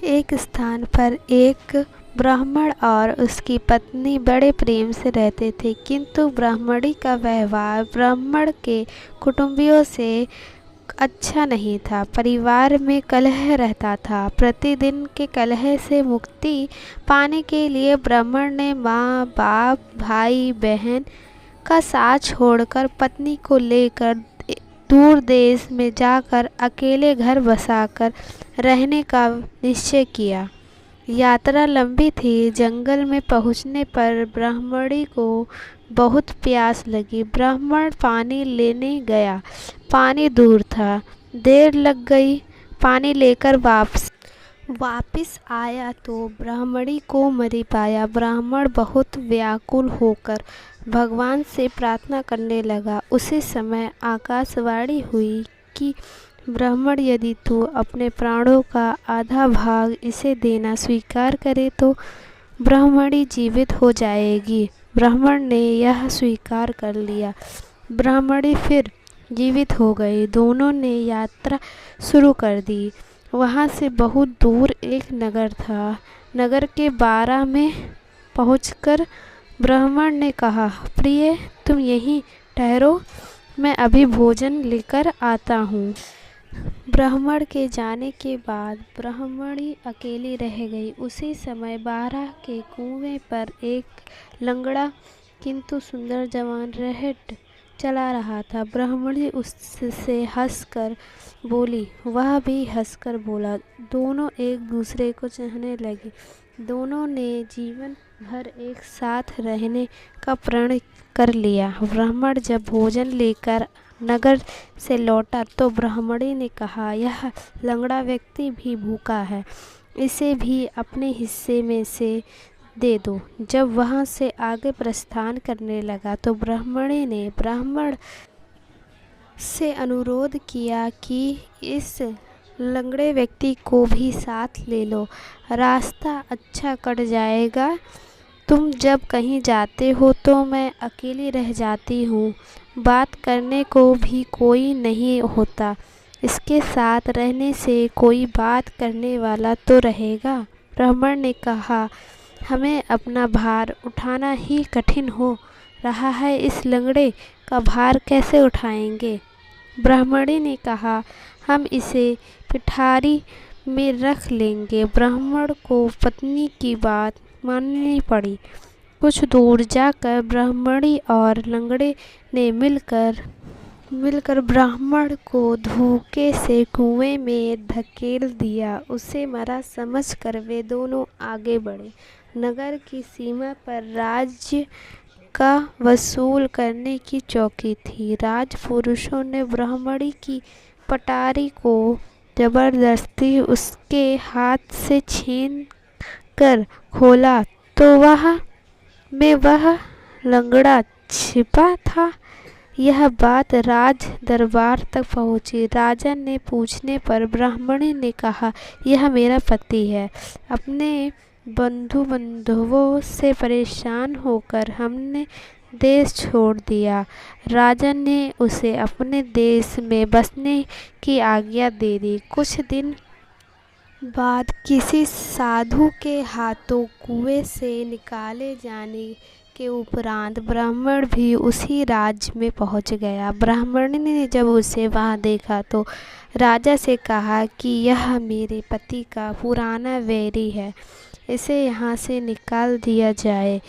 एक स्थान पर एक ब्राह्मण और उसकी पत्नी बड़े प्रेम से रहते थे, किंतु ब्राह्मणी का व्यवहार ब्राह्मण के कुटुंबियों से अच्छा नहीं था। परिवार में कलह रहता था। प्रतिदिन के कलह से मुक्ति पाने के लिए ब्राह्मण ने माँ बाप भाई बहन का साथ छोड़कर पत्नी को लेकर दूर देश में जाकर अकेले घर बसाकर रहने का निश्चय किया। यात्रा लंबी थी। जंगल में पहुंचने पर ब्राह्मणी को बहुत प्यास लगी। ब्राह्मण पानी लेने गया। पानी दूर था। देर लग गई। पानी लेकर वापस आया तो ब्राह्मणी को मरी पाया। ब्राह्मण बहुत व्याकुल होकर भगवान से प्रार्थना करने लगा। उसी समय आकाशवाणी हुई कि ब्राह्मण, यदि तू अपने प्राणों का आधा भाग इसे देना स्वीकार करे तो ब्राह्मणी जीवित हो जाएगी। ब्राह्मण ने यह स्वीकार कर लिया। ब्राह्मणी फिर जीवित हो गई। दोनों ने यात्रा शुरू कर दी। वहाँ से बहुत दूर एक नगर था। नगर के बारा में पहुंचकर ब्राह्मण ने कहा, प्रिय, तुम यहीं ठहरो, मैं अभी भोजन लेकर आता हूँ। ब्राह्मण के जाने के बाद ब्राह्मणी अकेली रह गई। उसी समय बारह के कुएं पर एक लंगड़ा किंतु सुंदर जवान रहट चला रहा था। ब्राह्मणी उससे हंसकर बोली, वह भी हंसकर बोला। दोनों एक दूसरे को चाहने लगे। दोनों ने जीवन भर एक साथ रहने का प्रण कर लिया। ब्राह्मण जब भोजन लेकर नगर से लौटा तो ब्राह्मणी ने कहा, यह लंगड़ा व्यक्ति भी भूखा है, इसे भी अपने हिस्से में से दे दो। जब वहाँ से आगे प्रस्थान करने लगा तो ब्राह्मणी ने ब्राह्मण से अनुरोध किया कि इस लंगड़े व्यक्ति को भी साथ ले लो, रास्ता अच्छा कट जाएगा। तुम जब कहीं जाते हो तो मैं अकेली रह जाती हूँ, बात करने को भी कोई नहीं होता। इसके साथ रहने से कोई बात करने वाला तो रहेगा। ब्राह्मण ने कहा, हमें अपना भार उठाना ही कठिन हो रहा है, इस लंगड़े का भार कैसे उठाएंगे। ब्राह्मणी ने कहा, हम इसे पिठारी में रख लेंगे। ब्राह्मण को पत्नी की बात माननी पड़ी। कुछ दूर जाकर ब्राह्मणी और लंगड़े ने मिलकर ब्राह्मण को धोखे से कुएं में धकेल दिया। उसे मरा समझकर वे दोनों आगे बढ़े। नगर की सीमा पर राज्य का वसूल करने की चौकी थी। राजपुरुषों ने ब्राह्मणी की पटारी को जबरदस्ती उसके हाथ से छीन कर खोला तो वह लंगड़ा छिपा था। यह बात राज दरबार तक पहुंची। राजा ने पूछने पर ब्राह्मणी ने कहा, यह मेरा पति है। अपने बंधु बांधवों से परेशान होकर हमने देश छोड़ दिया। राजा ने उसे अपने देश में बसने की आज्ञा दे दी। कुछ दिन बाद किसी साधु के हाथों कुएं से निकाले जाने के उपरांत ब्राह्मण भी उसी राज्य में पहुंच गया। ब्राह्मण ने जब उसे वहां देखा तो राजा से कहा कि यह मेरे पति का पुराना वैरी है, इसे यहाँ से निकाल दिया जाए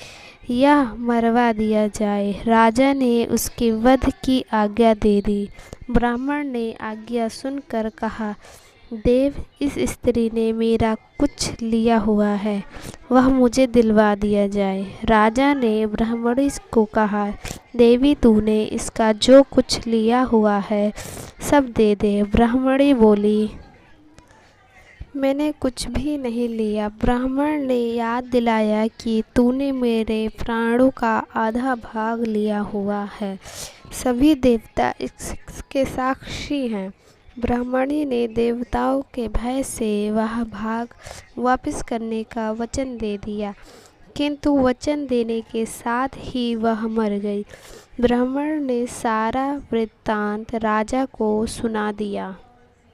या मरवा दिया जाए। राजा ने उसके वध की आज्ञा दे दी। ब्राह्मण ने आज्ञा सुनकर कहा, देव, इस स्त्री ने मेरा कुछ लिया हुआ है, वह मुझे दिलवा दिया जाए। राजा ने ब्राह्मणी को कहा, देवी, तूने इसका जो कुछ लिया हुआ है सब दे दे। ब्राह्मणी बोली, मैंने कुछ भी नहीं लिया। ब्राह्मण ने याद दिलाया कि तूने मेरे प्राणों का आधा भाग लिया हुआ है, सभी देवता इसके साक्षी हैं। ब्राह्मणी ने देवताओं के भय से वह भाग वापस करने का वचन दे दिया, किंतु वचन देने के साथ ही वह मर गई। ब्राह्मण ने सारा वृत्तांत राजा को सुना दिया।